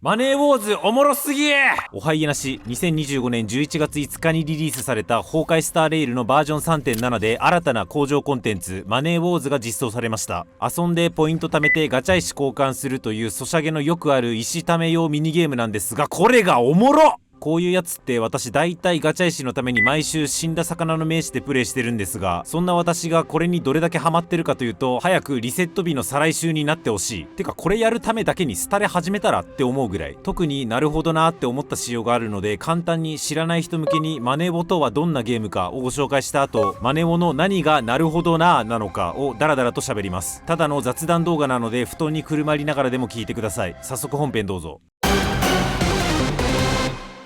マネーウォーズおもろすぎ。おはいげなし、2025年11月5日にリリースされた崩壊スターレイルのバージョン 3.7 で新たな工場コンテンツマネーウォーズが実装されました。遊んでポイント貯めてガチャ石交換するというソシャゲのよくある石貯め用ミニゲームなんですが、これがおもろっ。こういうやつって私大体ガチャ石のために毎週死んだ魚の名詞でプレイしてるんですが、そんな私がこれにどれだけハマってるかというと、早くリセット日の再来週になってほしい。てかこれやるためだけにスタレ始めたらって思うぐらい、特になるほどなって思った仕様があるので、簡単に知らない人向けにマネボとはどんなゲームかをご紹介した後、マネボの何がなるほどななのかをダラダラと喋ります。ただの雑談動画なので布団にくるまりながらでも聞いてください。早速本編どうぞ。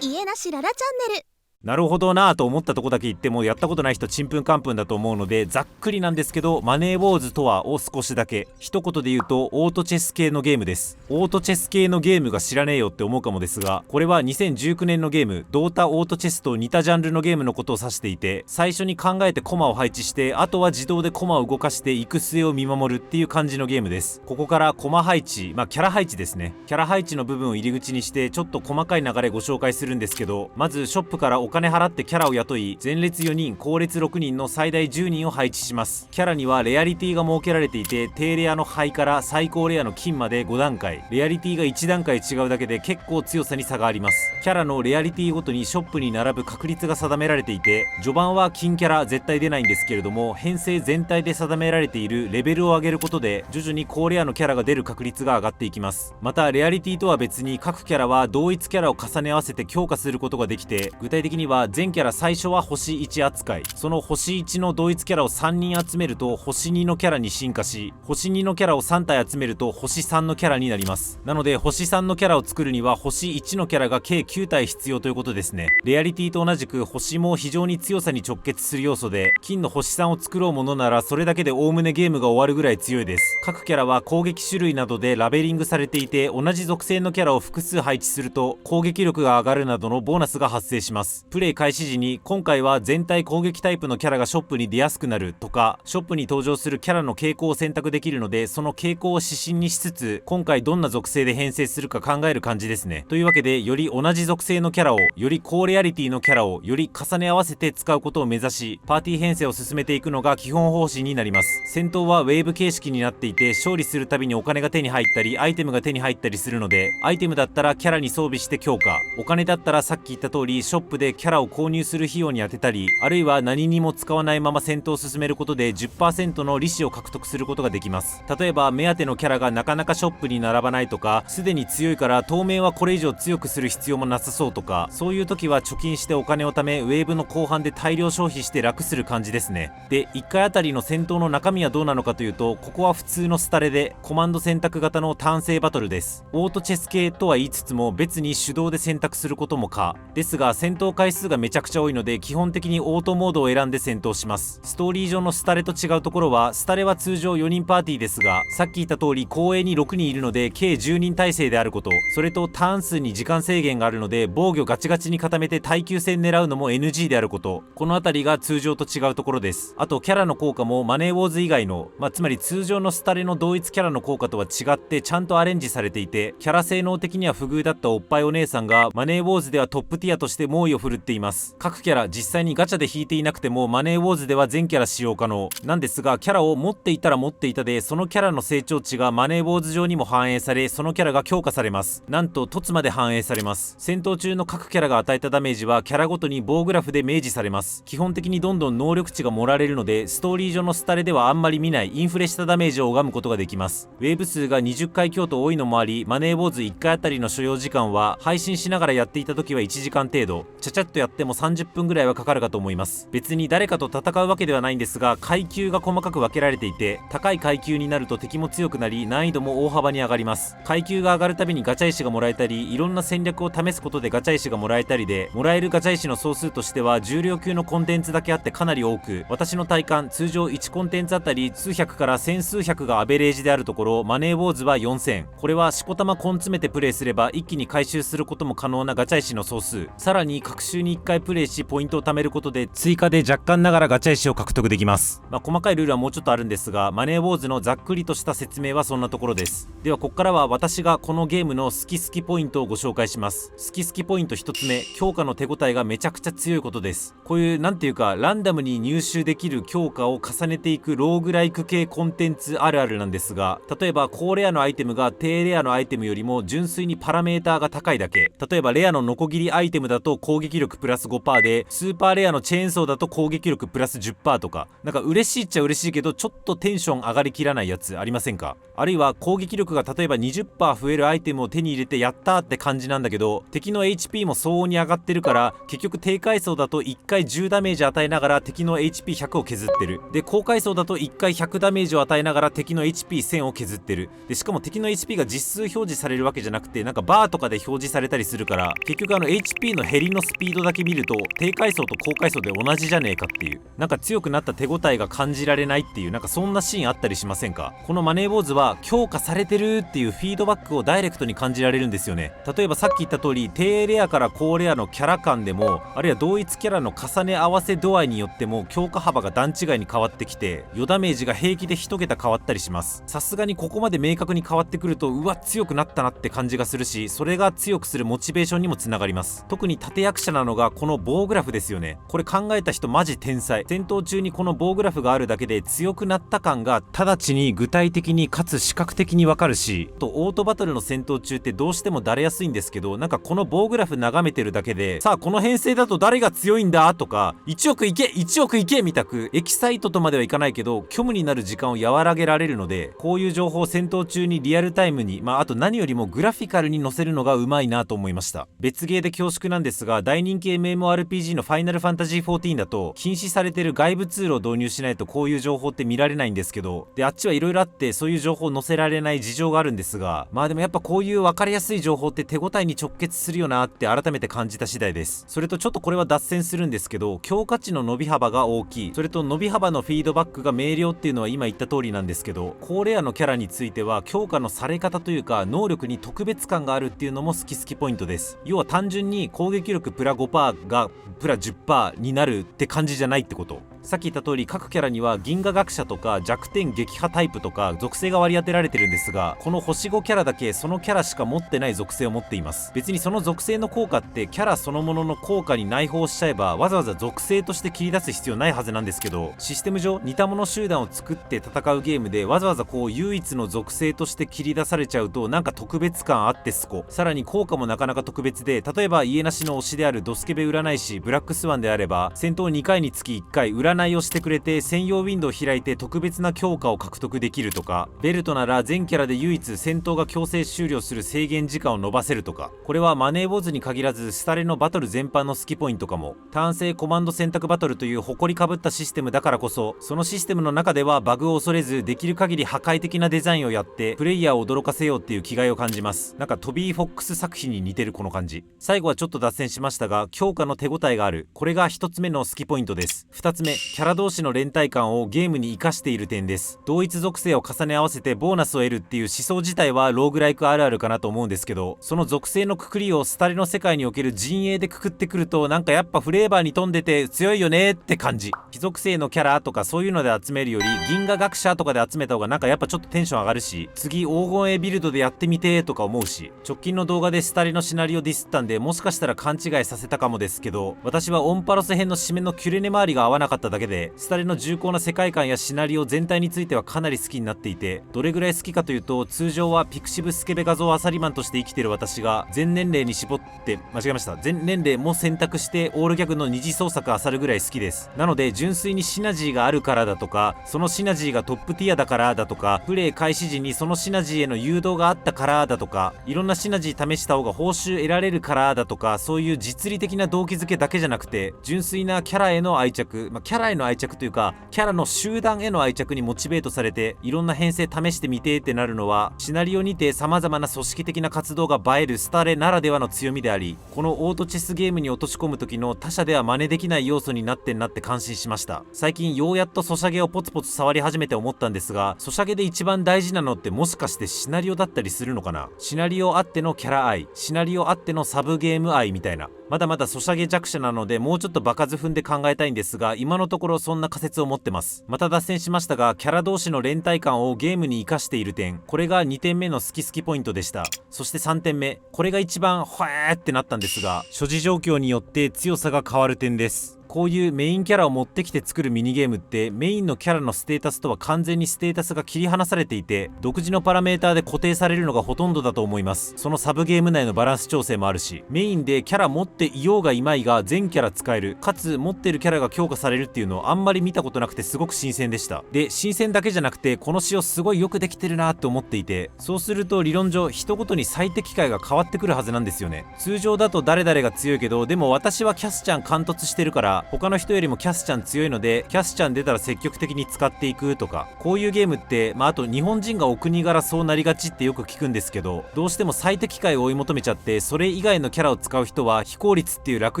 家なしララチャンネル。なるほどなぁと思ったとこだけ言ってもやったことない人ちんぷんかんぷんだと思うので、ざっくりなんですけど、マネーウォーズとはを少しだけ一言で言うと、オートチェス系のゲームです。オートチェス系のゲームが知らねえよって思うかもですが、これは2019年のゲームドータオートチェスと似たジャンルのゲームのことを指していて、最初に考えてコマを配置して、あとは自動でコマを動かして行く末を見守るっていう感じのゲームです。ここからコマ配置、キャラ配置ですね。キャラ配置の部分を入り口にしてちょっと細かい流れご紹介するんですけど、まずショップからお金払ってキャラを雇い、前列4人後列6人の最大10人を配置します。キャラにはレアリティが設けられていて、低レアの灰から最高レアの金まで5段階、レアリティが1段階違うだけで結構強さに差があります。キャラのレアリティごとにショップに並ぶ確率が定められていて、序盤は金キャラ絶対出ないんですけれども、編成全体で定められているレベルを上げることで徐々に高レアのキャラが出る確率が上がっていきます。またレアリティとは別に各キャラは同一キャラを重ね合わせて強化することができて、具体的には全キャラ最初は星1扱い、その星1の同一キャラを3人集めると星2のキャラに進化し、星2のキャラを3体集めると星3のキャラになります。なので星3のキャラを作るには星1のキャラが計9体必要ということですね。レアリティと同じく星も非常に強さに直結する要素で、金の星3を作ろうものならそれだけでおおむねゲームが終わるぐらい強いです。各キャラは攻撃種類などでラベリングされていて、同じ属性のキャラを複数配置すると攻撃力が上がるなどのボーナスが発生します。プレイ開始時に今回は全体攻撃タイプのキャラがショップに出やすくなるとか、ショップに登場するキャラの傾向を選択できるので、その傾向を指針にしつつ今回どんな属性で編成するか考える感じですね。というわけで、より同じ属性のキャラを、より高レアリティのキャラをより重ね合わせて使うことを目指し、パーティー編成を進めていくのが基本方針になります。戦闘はウェーブ形式になっていて、勝利するたびにお金が手に入ったりアイテムが手に入ったりするので、アイテムだったらキャラに装備して強化、お金だったらさっき言った通りショップでキャラを購入する費用に充てたり、あるいは何にも使わないまま戦闘を進めることで 10% の利子を獲得することができます。例えば目当てのキャラがなかなかショップに並ばないとか、すでに強いから当面はこれ以上強くする必要もなさそうとか、そういう時は貯金してお金を貯め、ウェーブの後半で大量消費して楽する感じですね。で、1回あたりの戦闘の中身はどうなのかというと、ここは普通のスタレでコマンド選択型のターン制バトルです。オートチェス系とは言いつつも別に手動で選択することも可ですが、戦闘回数がめちゃくちゃ多いので基本的にオートモードを選んで戦闘します。ストーリー上のスタレと違うところは、スタレは通常4人パーティーですが、さっき言った通り後衛に6人いるので計10人体制であること、それとターン数に時間制限があるので防御ガチガチに固めて耐久戦狙うのも NG であること、この辺りが通常と違うところです。あとキャラの効果もマネーウォーズ以外の、つまり通常のスタレの同一キャラの効果とは違ってちゃんとアレンジされていて、キャラ性能的には不遇だったおっぱいお姉さんがマネーウォーズではトップティアとして猛威を振るっています。各キャラ実際にガチャで引いていなくてもマネーウォーズでは全キャラ使用可能なんですが、キャラを持っていたら持っていたで、そのキャラの成長値がマネーウォーズ上にも反映され、そのキャラが強化されます。なんと凸まで反映されます。戦闘中の各キャラが与えたダメージはキャラごとに棒グラフで明示されます。基本的にどんどん能力値が盛られるので、ストーリー上のスタレではあんまり見ないインフレしたダメージを拝むことができます。ウェーブ数が20回強と多いのもあり、マネーウォーズ1回あたりの所要時間は配信しながらやっていた時は1時間程度、ちゃちゃっとやっても30分ぐらいはかかるかと思います。別に誰かと戦うわけではないんですが、階級が細かく分けられていて、高い階級になると敵も強くなり難易度も大幅に上がります。階級が上がるたびにガチャ石がもらえたり、いろんな戦略を試すことでガチャ石がもらえたりで、もらえるガチャ石の総数としては重量級のコンテンツだけあってかなり多く、私の体感通常1コンテンツあたり数百から千数百がアベレージであるところ、マネーウォーズは4000、これはしこたまコン詰めてプレイすれば一気に回収することも可能なガチャ石の総数。さらに各週に1回プレイしポイントを貯めることで追加で若干ながらガチャ石を獲得できます。細かいルールはもうちょっとあるんですが、マネーウォーズのざっくりとした説明はそんなところです。ではここからは私がこのゲームの好きポイントをご紹介します。好きポイント1つ目、強化の手応えがめちゃくちゃ強いことです。こういうなんていうかランダムに入手できる強化を重ねていくローグライク系コンテンツあるあるなんですが、例えば高レアのアイテムが低レアのアイテムよりも純粋にパラメーターが高いだけ、例えばレアのノコギリアイテムだと攻撃力プラス 5% で、スーパーレアのチェーンソーだと攻撃力プラス 10% とか、なんか嬉しいっちゃ嬉しいけどちょっとテンション上がりきらないやつありませんか？あるいは攻撃力が例えば 20% 増えるアイテムを手に入れてやったーって感じなんだけど、敵の HP も相応に上がってるから結局低階層だと1回10ダメージ与えながら敵の HP100 を削ってる。で高階層だと1回100ダメージを与えながら敵の HP1000 を削ってる。でしかも敵の HP が実数表示されるわけじゃなくて、なんかバーとかで表示されたりするから、結局HP の減りのスピードだけ見ると低階層と高階層で同じじゃねえかっていう、なんか強くなった手応えが感じられないっていう、なんかそんなシーンあったりしませんか？このマネーウォーズは強化されてるっていうフィードバックをダイレクトに感じられるんですよね。例えばさっき言った通り低レアから高レアのキャラ間でも、あるいは同一キャラの重ね合わせ度合いによっても強化幅が段違いに変わってきて、余ダメージが平気で1桁変わったりします。さすがにここまで明確に変わってくると、うわ強くなったなって感じがするし、それが強くするモチベーションにもつながります。特に立役者なのがこの棒グラフですよね。これ考えた人マジ天才。戦闘中にこの棒グラフがあるだけで強くなった感が直ちに具体的にかつ視覚的にわかるし、オートバトルの戦闘中ってどうしてもだれやすいんですけど、なんかこの棒グラフ眺めてるだけで、さあこの編成だと誰が強いんだとか、1億いけ1億いけみたくエキサイトとまではいかないけど虚無になる時間を和らげられるので、こういう情報を戦闘中にリアルタイムに、あと何よりもグラフィカルに載せるのがうまいなと思いました。別ゲーで恐縮なんですが、大人気 MMORPG のファイナルファンタジー14だと禁止されてる外部ツールを導入しないとこういう情報って見られないんですけど、であっちはいろいろあってそういう情報を載せられない事情があるんですが、でもやっぱこういう分かりやすい情報って手応えに直結するよなって改めて感じた次第です。それとちょっとこれは脱線するんですけど、強化値の伸び幅が大きい、それと伸び幅のフィードバックが明瞭っていうのは今言った通りなんですけど、高レアのキャラについては強化のされ方というか能力に特別感があるっていうのも好きポイントです。要は単純に攻撃力プラ 5% がプラ 10% になるって感じじゃないってこと。さっき言った通り各キャラには銀河学者とか弱点撃破タイプとか属性が割り当てられてるんですが、この星5キャラだけそのキャラしか持ってない属性を持っています。別にその属性の効果ってキャラそのものの効果に内包しちゃえばわざわざ属性として切り出す必要ないはずなんですけど、システム上似た者集団を作って戦うゲームでわざわざこう唯一の属性として切り出されちゃうとなんか特別感あってさらに効果もなかなか特別で、例えば家なしの推しであるドスケベ占い師ブラックスワンであれば戦闘2回につき1回占いをしてくれて専用ウィンドウを開いて特別な強化を獲得できるとか、ベルトなら全キャラで唯一戦闘が強制終了する制限時間を伸ばせるとか、これはマネーウォーズに限らずスタレのバトル全般の好きポイントかも。単性コマンド選択バトルという誇りかぶったシステムだからこそ、そのシステムの中ではバグを恐れずできる限り破壊的なデザインをやってプレイヤーを驚かせようっていう気概を感じます。なんかトビー・フォックス作品に似てるこの感じ。最後はちょっと脱線しましたが、強化の手応えがある、これが1つ目の好きポイントです。2つ目、キャラ同士の連帯感をゲームに生かしている点です。同一属性を重ね合わせてボーナスを得るっていう思想自体はローグライクあるあるかなと思うんですけど、その属性のくくりをスタレの世界における陣営でくくってくると、なんかやっぱフレーバーに富んでて強いよねって感じ。非属性のキャラとかそういうので集めるより銀河学者とかで集めた方がなんかやっぱちょっとテンション上がるし、次黄金 A ビルドでやってみてとか思うし、直近の動画でスタレのシナリオディスったんでもしかしたら勘違いさせたかもですけど、私はオンパロス編の締めのキュレネ周りが合わなかっただけで、スタレの重厚な世界観やシナリオ全体についてはかなり好きになっていて、どれぐらい好きかというと、通常はピクシブスケベ画像アサリマンとして生きてる私が全年齢に絞って間違えました全年齢も選択してオールギャグの二次創作あさるぐらい好きです。なので純粋にシナジーがあるからだとか、そのシナジーがトップティアだからだとか、プレイ開始時にそのシナジーへの誘導があったからだとか、いろんなシナジー試した方が報酬得られるからだとか、そういう実利的な動機づけだけじゃなくて、純粋なキャラへの愛着、キャラへの愛着というかキャラの集団への愛着にモチベートされていろんな編成試してみてってなるのは、シナリオにて様々な組織的な活動が映えるスタレならではの強みであり、このオートチェスゲームに落とし込む時の他社では真似できない要素になってんなって感心しました。最近ようやっとソシャゲをポツポツ触り始めて思ったんですが、ソシャゲで一番大事なのってもしかしてシナリオだったりするのかな。シナリオあってのキャラ愛、シナリオあってのサブゲーム愛みたいな。まだまだソシャゲ弱者なのでもうちょっと場数踏んで考えたいんですが、今のところそんな仮説を持ってます。また脱線しましたが、キャラ同士の連帯感をゲームに活かしている点、これが2点目の好きポイントでした。そして3点目、これが一番ほえーってなったんですが、所持状況によって強さが変わる点です。こういうメインキャラを持ってきて作るミニゲームってメインのキャラのステータスとは完全にステータスが切り離されていて、独自のパラメーターで固定されるのがほとんどだと思います。そのサブゲーム内のバランス調整もあるし、メインでキャラ持っていようがいまいが全キャラ使える、かつ持ってるキャラが強化されるっていうのをあんまり見たことなくてすごく新鮮でした。で、新鮮だけじゃなくてこの仕様すごいよくできてるなって思っていて、そうすると理論上人ごとに最適解が変わってくるはずなんですよね。通常だと誰々が強いけど、でも私はキャスちゃん貫突してるから他の人よりもキャスちゃん強いのでキャスちゃん出たら積極的に使っていくとか、こういうゲームってあと日本人がお国柄そうなりがちってよく聞くんですけど、どうしても最適解を追い求めちゃってそれ以外のキャラを使う人は非効率っていう烙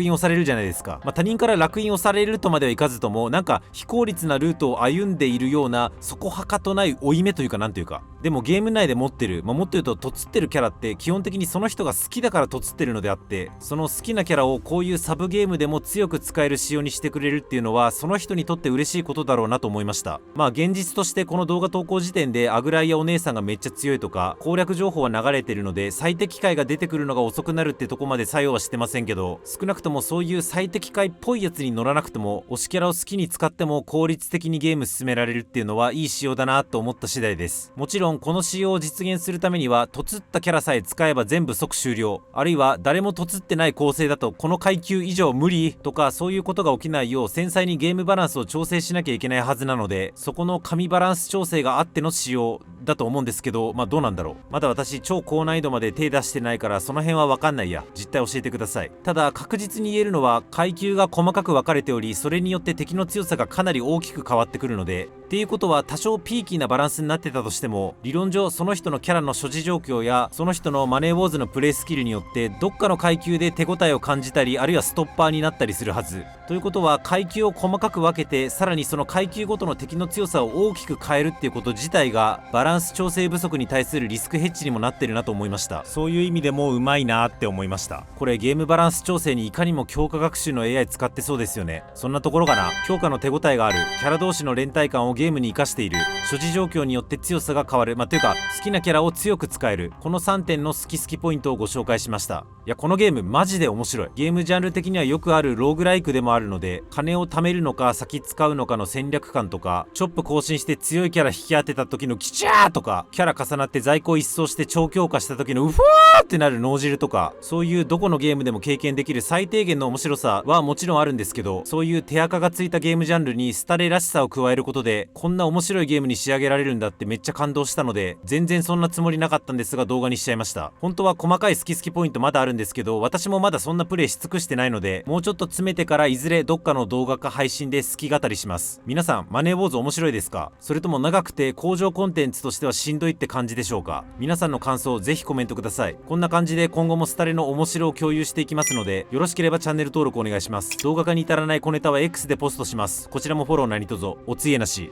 印をされるじゃないですか。他人から烙印をされるとまではいかずとも、なんか非効率なルートを歩んでいるようなそこはかとない負い目というか、なんというか、でもゲーム内で持ってるととつってるキャラって基本的にその人が好きだからとつってるのであって、その好きなキャラをこういうサブゲームでも強く使える仕様にしてくれるっていうのはその人にとって嬉しいことだろうなと思いました。現実としてこの動画投稿時点でアグライやお姉さんがめっちゃ強いとか攻略情報は流れてるので、最適解が出てくるのが遅くなるってとこまで作用はしてませんけど、少なくともそういう最適解っぽいやつに乗らなくても推しキャラを好きに使っても効率的にゲーム進められるっていうのはいい仕様だなと思った次第です。もちろんこの仕様を実現するためにはとつったキャラさえ使えば全部即終了、あるいは誰もとつってない構成だとこの階級以上無理とか、そういうことが起きないよう繊細にゲームバランスを調整しなきゃいけないはずなので、そこの神バランス調整があっての仕様だと思うんですけど、どうなんだろう。まだ私超高難易度まで手出してないからその辺は分かんないや。実態教えてください。ただ確実に言えるのは階級が細かく分かれており、それによって敵の強さがかなり大きく変わってくるので、っていうことは多少ピーキーなバランスになってたとしても、理論上その人のキャラの所持状況やその人のマネーウォーズのプレイスキルによってどっかの階級で手応えを感じたり、あるいはストッパーになったりするはず。ということは階級を細かく分けて、さらにその階級ごとの敵の強さを大きく変えるっていうこと自体がバランス調整不足に対するリスクヘッジにもなってるなと思いました。そういう意味でもうまいなって思いました。これゲームバランス調整にいかにも強化学習の AI 使ってそうですよね。そんなところかな。強化の手応えがある、キャラ同士の連帯感をゲームに活かしている、所持状況によって強さが変わる、というか好きなキャラを強く使える、この3点の好きポイントをご紹介しました。いや、このゲームマジで面白い。ゲームジャンル的にはよくあるローグライクでもあるので、金を貯めるのか先使うのかの戦略感とか、チョップ更新して強いキャラ引き当てた時のキチャーとか、キャラ重なって在庫一掃して超強化した時のうふわーってなる脳汁とか、そういうどこのゲームでも経験できる最低限の面白さはもちろんあるんですけど、そういう手垢がついたゲームジャンルにスタレらしさを加えることでこんな面白いゲームに仕上げられるんだってめっちゃ感動したので、全然そんなつもりなかったんですが動画にしちゃいました。本当は細かい好きポイントまだあるんですけど、私もまだそんなプレイし尽くしてないので、もうちょっと詰めてからいずれどっかの動画か配信で好き語りします。皆さんマネーウォーズ面白いですか？それとも長くて工場コンテンツとしてはしんどいって感じでしょうか？皆さんの感想をぜひコメントください。こんな感じで今後もスタレの面白を共有していきますので、よろしければチャンネル登録お願いします。動画化に至らない小ネタは X でポストします。こちらもフォロー何卒おついえなし。